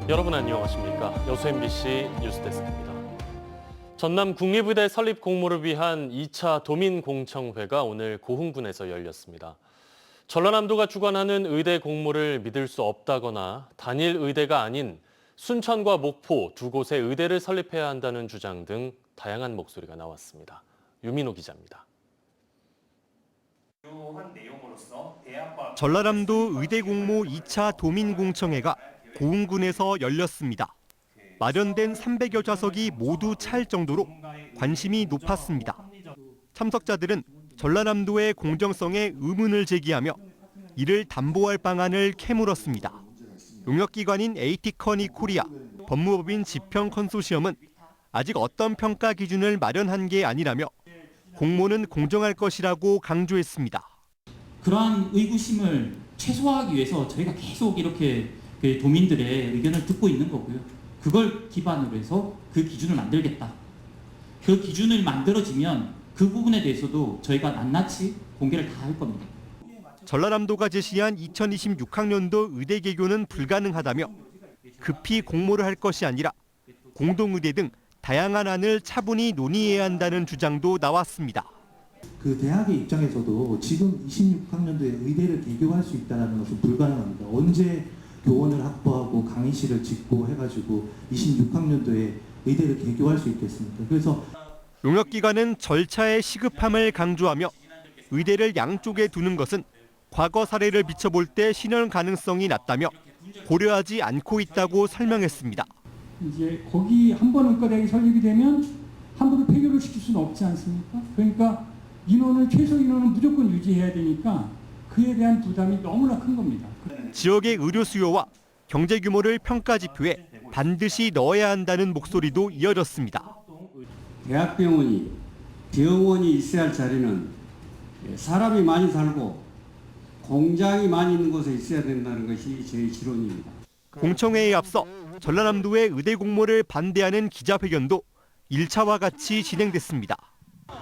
여러분 안녕하십니까? 여수 MBC 뉴스데스크입니다. 전남 국립의대 설립 공모를 위한 2차 도민공청회가 오늘 고흥군에서 열렸습니다. 전라남도가 주관하는 의대 공모를 믿을 수 없다거나 단일 의대가 아닌 순천과 목포 두 곳의 의대를 설립해야 한다는 주장 등 다양한 목소리가 나왔습니다. 유민호 기자입니다. 전라남도 의대 공모 2차 도민공청회가 고흥군에서 열렸습니다. 마련된 300여 좌석이 모두 찰 정도로 관심이 높았습니다. 참석자들은 전라남도의 공정성에 의문을 제기하며 이를 담보할 방안을 캐물었습니다. 용역기관인 에이티커니 코리아, 법무법인 지평 컨소시엄은 아직 어떤 평가 기준을 마련한 게 아니라며 공모는 공정할 것이라고 강조했습니다. 그러한 의구심을 최소화하기 위해서 저희가 계속 이렇게 도민들의 의견을 듣고 있는 거고요. 그걸 기반으로 해서 그 기준을 만들겠다. 그 기준을 만들어지면 그 부분에 대해서도 저희가 낱낱이 공개를 다 할 겁니다. 전라남도가 제시한 2026학년도 의대 개교는 불가능하다며 급히 공모를 할 것이 아니라 공동의대 등 다양한 안을 차분히 논의해야 한다는 주장도 나왔습니다. 그 대학의 입장에서도 지금 26학년도에 의대를 개교할 수 있다는 것은 불가능합니다. 언제 교원을 확보하고 강의실을 짓고 해가지고 26학년도에 의대를 개교할 수 있겠습니까? 그래서 용역기관은 절차의 시급함을 강조하며 의대를 양쪽에 두는 것은 과거 사례를 비춰볼 때 실현 가능성이 낮다며 고려하지 않고 있다고 설명했습니다. 이제 거기 한 번 의과대학이 설립이 되면 함부로 폐교를 시킬 수는 없지 않습니까? 그러니까 최소 인원은 무조건 유지해야 되니까 그에 대한 부담이 너무나 큰 겁니다. 지역의 의료 수요와 경제 규모를 평가 지표에 반드시 넣어야 한다는 목소리도 이어졌습니다. 대학병원이 병원이 있어야 할 자리는 사람이 많이 살고 공장이 많이 있는 곳에 있어야 된다는 것이 제 지론입니다. 공청회에 앞서 전라남도의 의대 공모를 반대하는 기자회견도 1차와 같이 진행됐습니다.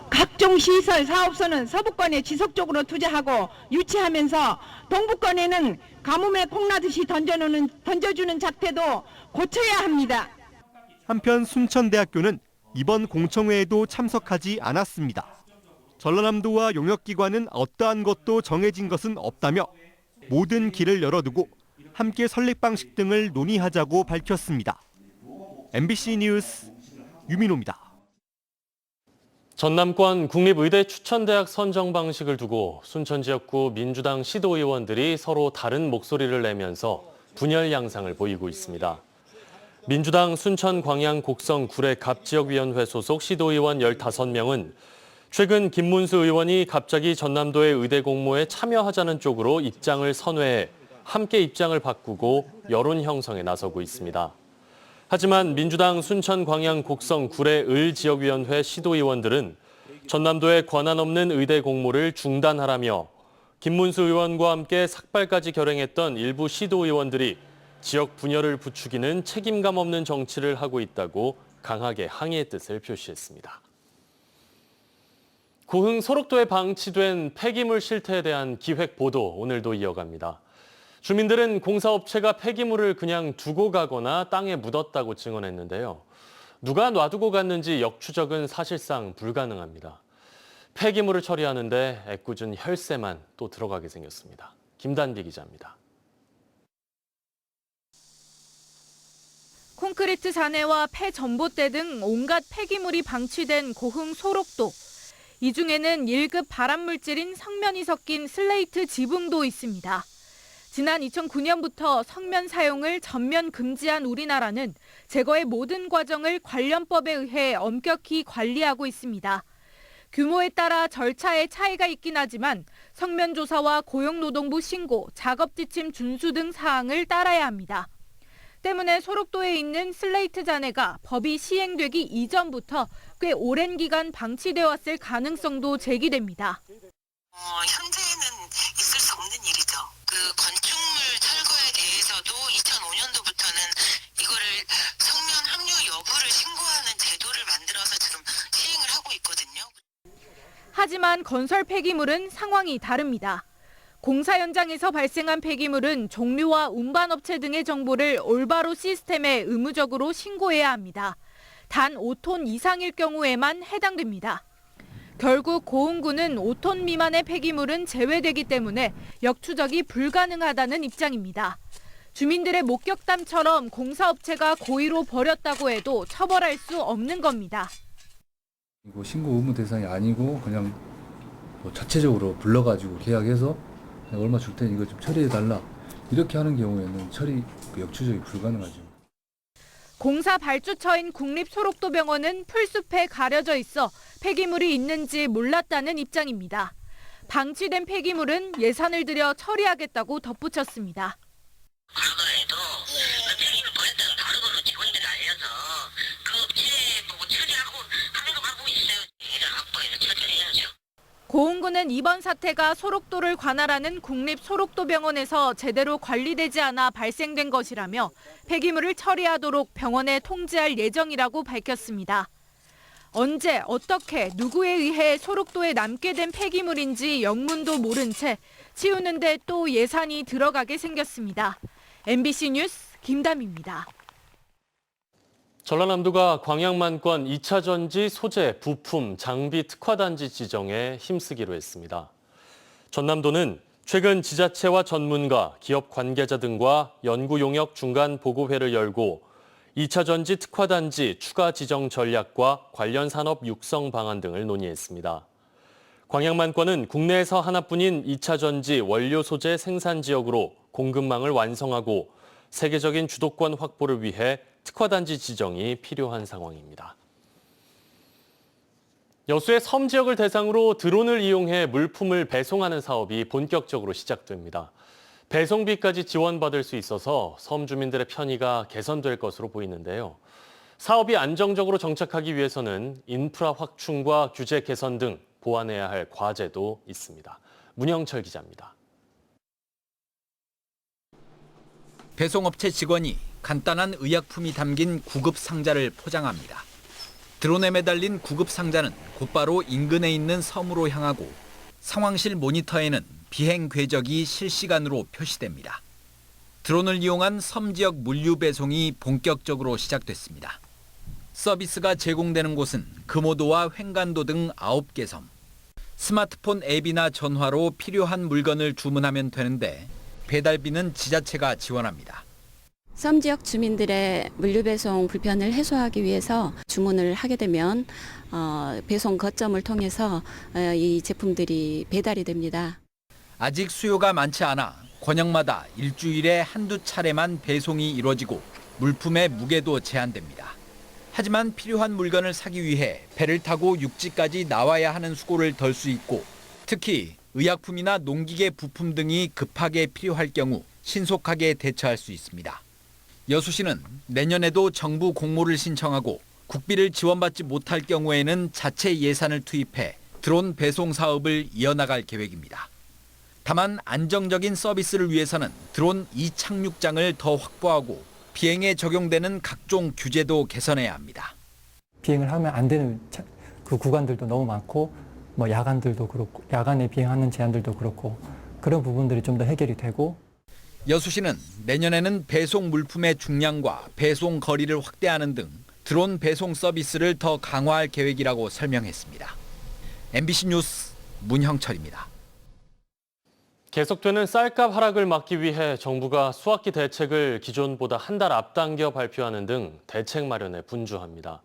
각종 시설 사업소는 서부권에 지속적으로 투자하고 유치하면서 동부권에는 가뭄에 콩나듯이 던져주는 작태도 고쳐야 합니다. 한편 순천대학교는 이번 공청회에도 참석하지 않았습니다. 전라남도와 용역기관은 어떠한 것도 정해진 것은 없다며 모든 길을 열어두고 함께 설립 방식 등을 논의하자고 밝혔습니다. MBC 뉴스 유민호입니다. 전남권 국립의대 추천대학 선정 방식을 두고 순천 지역구 민주당 시도의원들이 서로 다른 목소리를 내면서 분열 양상을 보이고 있습니다. 민주당 순천 광양 곡성 구례 갑지역위원회 소속 시도의원 15명은 최근 김문수 의원이 갑자기 전남도의 의대 공모에 참여하자는 쪽으로 입장을 선회해 함께 입장을 바꾸고 여론 형성에 나서고 있습니다. 하지만 민주당 순천 광양 곡성 구례 을 지역위원회 시도의원들은 전남도의 권한 없는 의대 공모를 중단하라며 김문수 의원과 함께 삭발까지 결행했던 일부 시도의원들이 지역 분열을 부추기는 책임감 없는 정치를 하고 있다고 강하게 항의의 뜻을 표시했습니다. 고흥 소록도에 방치된 폐기물 실태에 대한 기획 보도 오늘도 이어갑니다. 주민들은 공사업체가 폐기물을 그냥 두고 가거나 땅에 묻었다고 증언했는데요. 누가 놔두고 갔는지 역추적은 사실상 불가능합니다. 폐기물을 처리하는데 애꿎은 혈세만 또 들어가게 생겼습니다. 김단비 기자입니다. 콘크리트 잔해와 폐전봇대 등 온갖 폐기물이 방치된 고흥 소록도. 이 중에는 1급 발암물질인 성면이 섞인 슬레이트 지붕도 있습니다. 지난 2009년부터 성면 사용을 전면 금지한 우리나라는 제거의 모든 과정을 관련법에 의해 엄격히 관리하고 있습니다. 규모에 따라 절차에 차이가 있긴 하지만 성면 조사와 고용노동부 신고, 작업 지침 준수 등 사항을 따라야 합니다. 때문에 소록도에 있는 슬레이트 잔해가 법이 시행되기 이전부터 꽤 오랜 기간 방치되어 왔을 가능성도 제기됩니다. 현재는 있을 수 없는 일이죠. 그 건축물 철거에 대해서도 2005년도부터는 이거를 성면 함유 여부를 신고하는 제도를 만들어서 지금 시행을 하고 있거든요. 하지만 건설 폐기물은 상황이 다릅니다. 공사 현장에서 발생한 폐기물은 종류와 운반업체 등의 정보를 올바로 시스템에 의무적으로 신고해야 합니다. 단 5톤 이상일 경우에만 해당됩니다. 결국 고흥구는 5톤 미만의 폐기물은 제외되기 때문에 역추적이 불가능하다는 입장입니다. 주민들의 목격담처럼 공사업체가 고의로 버렸다고 해도 처벌할 수 없는 겁니다. 이거 신고 의무 대상이 아니고 그냥 뭐 자체적으로 불러가지고 계약해서 얼마 줄 테니 이거 좀 처리해달라 이렇게 하는 경우에는 처리 역추적이 불가능하죠. 공사 발주처인 국립소록도병원은 풀숲에 가려져 있어 폐기물이 있는지 몰랐다는 입장입니다. 방치된 폐기물은 예산을 들여 처리하겠다고 덧붙였습니다. 과거에도 폐기물 버렸다는 바로바로 직원들이 알려서 그 업체 보고 처리하고 하는 거 하고 있어요. 이런 확보해서 처리해야죠. 고흥구는 이번 사태가 소록도를 관할하는 국립소록도병원에서 제대로 관리되지 않아 발생된 것이라며 폐기물을 처리하도록 병원에 통지할 예정이라고 밝혔습니다. 언제, 어떻게, 누구에 의해 소록도에 남게 된 폐기물인지 영문도 모른 채 치우는데 또 예산이 들어가게 생겼습니다. MBC 뉴스 김담입니다. 전라남도가 광양만권 2차 전지 소재, 부품, 장비 특화단지 지정에 힘쓰기로 했습니다. 전남도는 최근 지자체와 전문가, 기업 관계자 등과 연구 용역 중간 보고회를 열고 2차 전지 특화단지 추가 지정 전략과 관련 산업 육성 방안 등을 논의했습니다. 광양만권은 국내에서 하나뿐인 2차 전지 원료 소재 생산 지역으로 공급망을 완성하고 세계적인 주도권 확보를 위해 특화단지 지정이 필요한 상황입니다. 여수의 섬 지역을 대상으로 드론을 이용해 물품을 배송하는 사업이 본격적으로 시작됩니다. 배송비까지 지원받을 수 있어서 섬 주민들의 편의가 개선될 것으로 보이는데요. 사업이 안정적으로 정착하기 위해서는 인프라 확충과 규제 개선 등 보완해야 할 과제도 있습니다. 문영철 기자입니다. 배송업체 직원이 간단한 의약품이 담긴 구급 상자를 포장합니다. 드론에 매달린 구급 상자는 곧바로 인근에 있는 섬으로 향하고 상황실 모니터에는 비행 궤적이 실시간으로 표시됩니다. 드론을 이용한 섬 지역 물류 배송이 본격적으로 시작됐습니다. 서비스가 제공되는 곳은 금오도와 횡간도 등 9개 섬. 스마트폰 앱이나 전화로 필요한 물건을 주문하면 되는데 배달비는 지자체가 지원합니다. 섬 지역 주민들의 물류 배송 불편을 해소하기 위해서 주문을 하게 되면 배송 거점을 통해서 이 제품들이 배달이 됩니다. 아직 수요가 많지 않아 권역마다 일주일에 한두 차례만 배송이 이루어지고 물품의 무게도 제한됩니다. 하지만 필요한 물건을 사기 위해 배를 타고 육지까지 나와야 하는 수고를 덜 수 있고 특히 의약품이나 농기계 부품 등이 급하게 필요할 경우 신속하게 대처할 수 있습니다. 여수시는 내년에도 정부 공모를 신청하고 국비를 지원받지 못할 경우에는 자체 예산을 투입해 드론 배송 사업을 이어나갈 계획입니다. 다만 안정적인 서비스를 위해서는 드론 이착륙장을 더 확보하고 비행에 적용되는 각종 규제도 개선해야 합니다. 비행을 하면 안 되는 그 구간들도 너무 많고 뭐 야간들도 그렇고 야간에 비행하는 제한들도 그렇고 그런 부분들이 좀 더 해결이 되고 여수시는 내년에는 배송 물품의 중량과 배송 거리를 확대하는 등 드론 배송 서비스를 더 강화할 계획이라고 설명했습니다. MBC 뉴스 문형철입니다. 계속되는 쌀값 하락을 막기 위해 정부가 수학기 대책을 기존보다 한 달 앞당겨 발표하는 등 대책 마련에 분주합니다.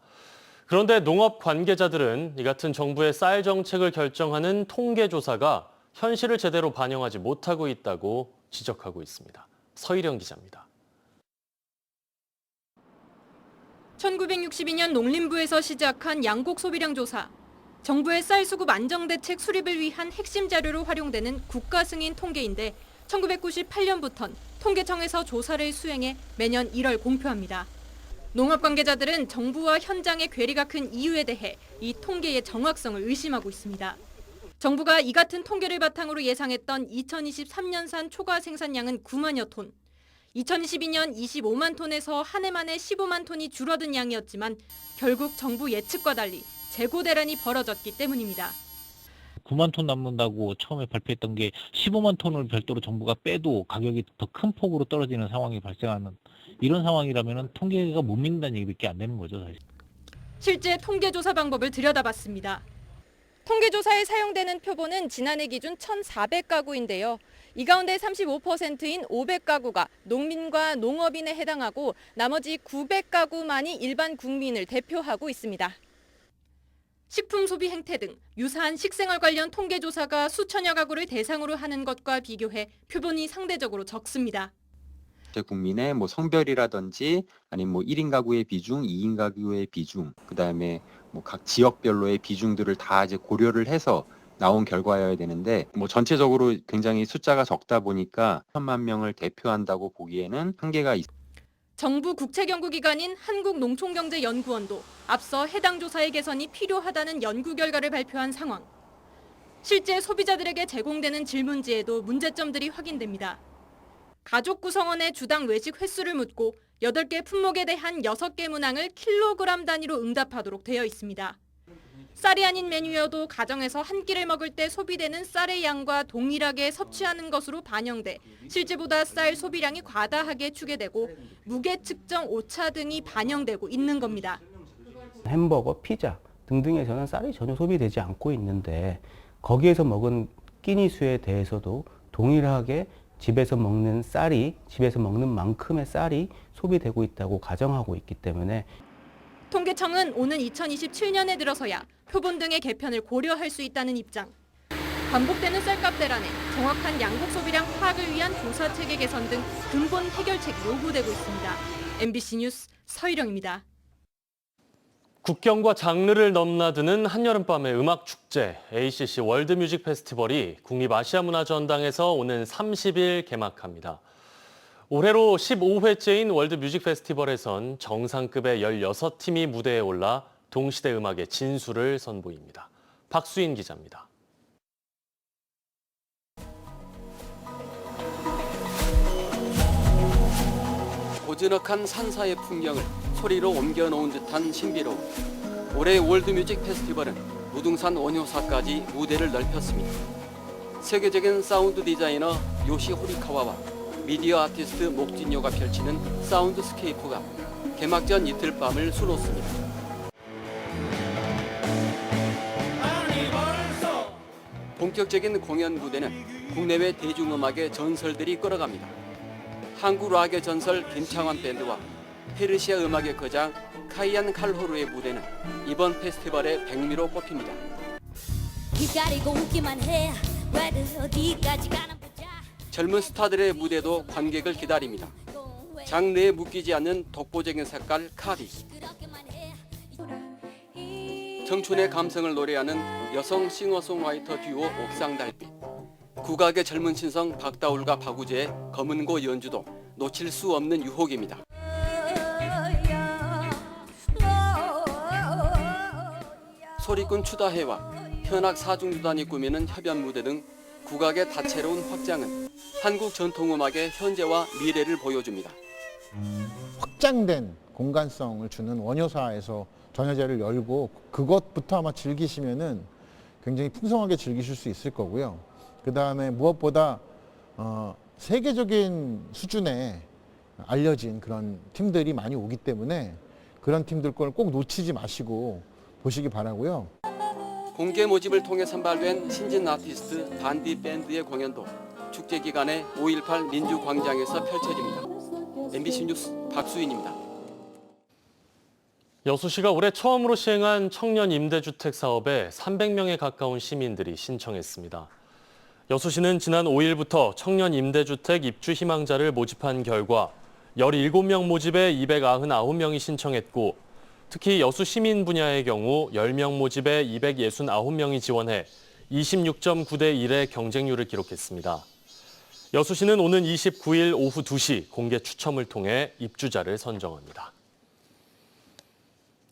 그런데 농업 관계자들은 이 같은 정부의 쌀 정책을 결정하는 통계조사가 현실을 제대로 반영하지 못하고 있다고 지적하고 있습니다. 서희령 기자입니다. 1962년 농림부에서 시작한 양곡 소비량 조사. 정부의 쌀 수급 안정 대책 수립을 위한 핵심 자료로 활용되는 국가 승인 통계인데 1998년부터는 통계청에서 조사를 수행해 매년 1월 공표합니다. 농업 관계자들은 정부와 현장의 괴리가 큰 이유에 대해 이 통계의 정확성을 의심하고 있습니다. 정부가 이 같은 통계를 바탕으로 예상했던 2023년산 초과 생산량은 9만여 톤, 2022년 25만 톤에서 한 해 만에 15만 톤이 줄어든 양이었지만 결국 정부 예측과 달리 재고 대란이 벌어졌기 때문입니다. 9만 톤 남는다고 처음에 발표했던 게 15만 톤을 별도로 정부가 빼도 가격이 더 큰 폭으로 떨어지는 상황이 발생하는 이런 상황이라면 통계가 못 믿는다는 얘기밖에 안 되는 거죠, 사실. 실제 통계조사 방법을 들여다봤습니다. 통계조사에 사용되는 표본은 지난해 기준 1,400가구인데요. 이 가운데 35%인 500가구가 농민과 농업인에 해당하고 나머지 900가구만이 일반 국민을 대표하고 있습니다. 식품 소비 행태 등 유사한 식생활 관련 통계조사가 수천여 가구를 대상으로 하는 것과 비교해 표본이 상대적으로 적습니다. 국민의 성별이라든지 아니면 1인 가구의 비중, 2인 가구의 비중, 그다음에 각 지역별로의 비중들을 다 이제 고려를 해서 나온 결과여야 되는데 전체적으로 굉장히 숫자가 적다 보니까 1,000만 명을 대표한다고 보기에는 한계가 있습니다. 정부 국책연구기관인 한국농촌경제연구원도 앞서 해당 조사의 개선이 필요하다는 연구 결과를 발표한 상황. 실제 소비자들에게 제공되는 질문지에도 문제점들이 확인됩니다. 가족 구성원의 주당 외식 횟수를 묻고 8개 품목에 대한 6개 문항을 킬로그램 단위로 응답하도록 되어 있습니다. 쌀이 아닌 메뉴여도 가정에서 한 끼를 먹을 때 소비되는 쌀의 양과 동일하게 섭취하는 것으로 반영돼 실제보다 쌀 소비량이 과다하게 추계되고 무게 측정 오차 등이 반영되고 있는 겁니다. 햄버거, 피자 등등에서는 쌀이 전혀 소비되지 않고 있는데 거기에서 먹은 끼니 수에 대해서도 동일하게 집에서 먹는 만큼의 쌀이 소비되고 있다고 가정하고 있기 때문에 통계청은 오는 2027년에 들어서야 표본 등의 개편을 고려할 수 있다는 입장. 반복되는 쌀값 대란에 정확한 양곡 소비량 파악을 위한 조사 체계 개선 등 근본 해결책이 요구되고 있습니다. MBC 뉴스 서희령입니다. 국경과 장르를 넘나드는 한여름밤의 음악 축제 ACC 월드뮤직 페스티벌이 국립아시아문화전당에서 오는 30일 개막합니다. 올해로 15회째인 월드뮤직 페스티벌에선 정상급의 16팀이 무대에 올라 동시대 음악의 진수를 선보입니다. 박수인 기자입니다. 고즈넉한 산사의 풍경을 소리로 옮겨놓은 듯한 신비로움. 올해 월드뮤직 페스티벌은 무등산 원효사까지 무대를 넓혔습니다. 세계적인 사운드 디자이너 요시 호리카와와 미디어 아티스트 목진요가 펼치는 사운드스케이프가 개막전 이틀 밤을 수놓습니다. 본격적인 공연 무대는 국내외 대중음악의 전설들이 끌어갑니다. 한국 락의 전설 김창완 밴드와 페르시아 음악의 거장 카이안 칼호르의 무대는 이번 페스티벌의 백미로 꼽힙니다. 기다리고 웃기만 해. 어디까지 가나 보자. 젊은 스타들의 무대도 관객을 기다립니다. 장르에 묶이지 않는 독보적인 색깔 카디. 청춘의 감성을 노래하는 여성 싱어송라이터 듀오 옥상달빛. 국악의 젊은 신성 박다울과 박우재의 검은고 연주도 놓칠 수 없는 유혹입니다. 소리꾼 추다해와 현악 사중두단이 꾸미는 협연 무대 등 국악의 다채로운 확장은 한국 전통음악의 현재와 미래를 보여줍니다. 확장된 공간성을 주는 원효사에서 전야제를 열고 그것부터 아마 즐기시면은 굉장히 풍성하게 즐기실 수 있을 거고요. 그 다음에 무엇보다 세계적인 수준에 알려진 그런 팀들이 많이 오기 때문에 그런 팀들 걸 꼭 놓치지 마시고 보시기 바라고요. 공개 모집을 통해 선발된 신진 아티스트 반디 밴드의 공연도 축제 기간에 5.18 민주광장에서 펼쳐집니다. MBC 뉴스 박수인입니다. 여수시가 올해 처음으로 시행한 청년 임대주택 사업에 300명에 가까운 시민들이 신청했습니다. 여수시는 지난 5일부터 청년 임대주택 입주 희망자를 모집한 결과 17명 모집에 299명이 신청했고 특히 여수 시민 분야의 경우 10명 모집에 269명이 지원해 26.9대 1의 경쟁률을 기록했습니다. 여수시는 오는 29일 오후 2시 공개 추첨을 통해 입주자를 선정합니다.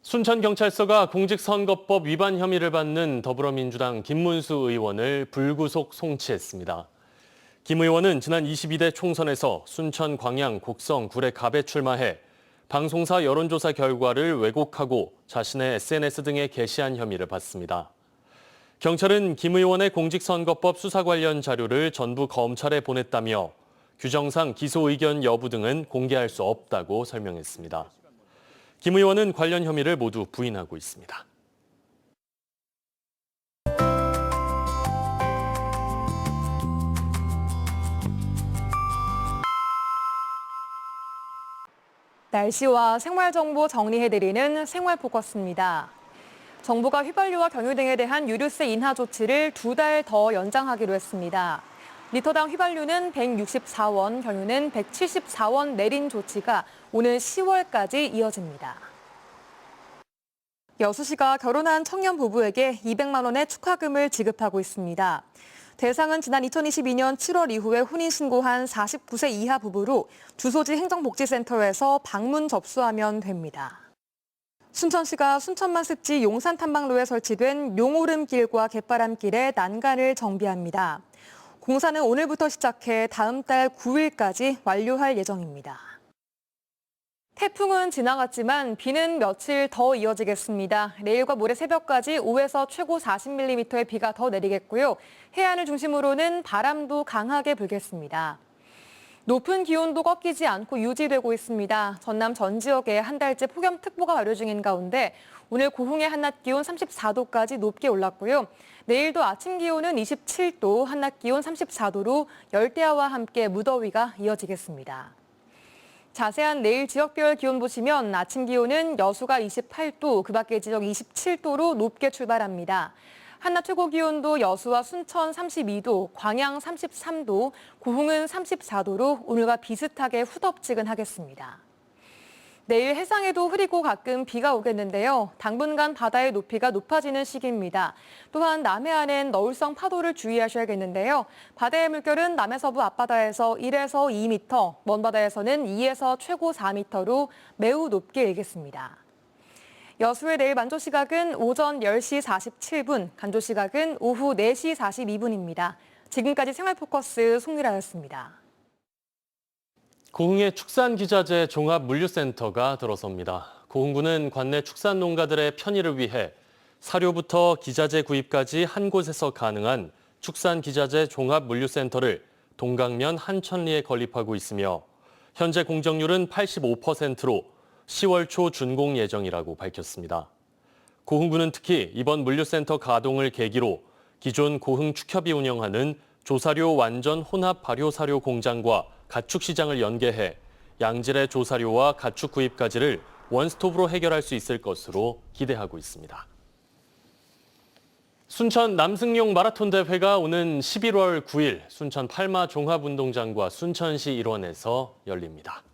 순천경찰서가 공직선거법 위반 혐의를 받는 더불어민주당 김문수 의원을 불구속 송치했습니다. 김 의원은 지난 22대 총선에서 순천, 광양, 곡성, 구례, 갑에 출마해 방송사 여론조사 결과를 왜곡하고 자신의 SNS 등에 게시한 혐의를 받습니다. 경찰은 김 의원의 공직선거법 수사 관련 자료를 전부 검찰에 보냈다며 규정상 기소 의견 여부 등은 공개할 수 없다고 설명했습니다. 김 의원은 관련 혐의를 모두 부인하고 있습니다. 날씨와 생활정보 정리해드리는 생활포커스입니다. 정부가 휘발유와 경유 등에 대한 유류세 인하 조치를 2달 더 연장하기로 했습니다. 리터당 휘발유는 164원, 경유는 174원 내린 조치가 오는 10월까지 이어집니다. 여수시가 결혼한 청년 부부에게 200만 원의 축하금을 지급하고 있습니다. 대상은 지난 2022년 7월 이후에 혼인신고한 49세 이하 부부로 주소지 행정복지센터에서 방문 접수하면 됩니다. 순천시가 순천만 습지 용산 탐방로에 설치된 용오름길과 갯바람길의 난간을 정비합니다. 공사는 오늘부터 시작해 다음 달 9일까지 완료할 예정입니다. 태풍은 지나갔지만 비는 며칠 더 이어지겠습니다. 내일과 모레 새벽까지 5에서 최고 40mm의 비가 더 내리겠고요. 해안을 중심으로는 바람도 강하게 불겠습니다. 높은 기온도 꺾이지 않고 유지되고 있습니다. 전남 전 지역에 한 달째 폭염특보가 발효 중인 가운데 오늘 고흥의 한낮 기온 34도까지 높게 올랐고요. 내일도 아침 기온은 27도, 한낮 기온 34도로 열대야와 함께 무더위가 이어지겠습니다. 자세한 내일 지역별 기온 보시면 아침 기온은 여수가 28도, 그 밖의 지역 27도로 높게 출발합니다. 한낮 최고 기온도 여수와 순천 32도, 광양 33도, 고흥은 34도로 오늘과 비슷하게 후덥지근하겠습니다. 내일 해상에도 흐리고 가끔 비가 오겠는데요. 당분간 바다의 높이가 높아지는 시기입니다. 또한 남해안엔 너울성 파도를 주의하셔야겠는데요. 바다의 물결은 남해서부 앞바다에서 1에서 2m, 먼바다에서는 2에서 최고 4m로 매우 높게 일겠습니다. 여수의 내일 만조 시각은 오전 10시 47분, 간조 시각은 오후 4시 42분입니다. 지금까지 생활포커스 송미라였습니다. 고흥의 축산기자재 종합물류센터가 들어섭니다. 고흥군은 관내 축산 농가들의 편의를 위해 사료부터 기자재 구입까지 한 곳에서 가능한 축산기자재 종합물류센터를 동강면 한천리에 건립하고 있으며 현재 공정률은 85%로 10월 초 준공 예정이라고 밝혔습니다. 고흥군은 특히 이번 물류센터 가동을 계기로 기존 고흥 축협이 운영하는 조사료 완전 혼합 발효사료 공장과 가축 시장을 연계해 양질의 조사료와 가축 구입까지를 원스톱으로 해결할 수 있을 것으로 기대하고 있습니다. 순천 남승용 마라톤 대회가 오는 11월 9일 순천 팔마 종합운동장과 순천시 일원에서 열립니다.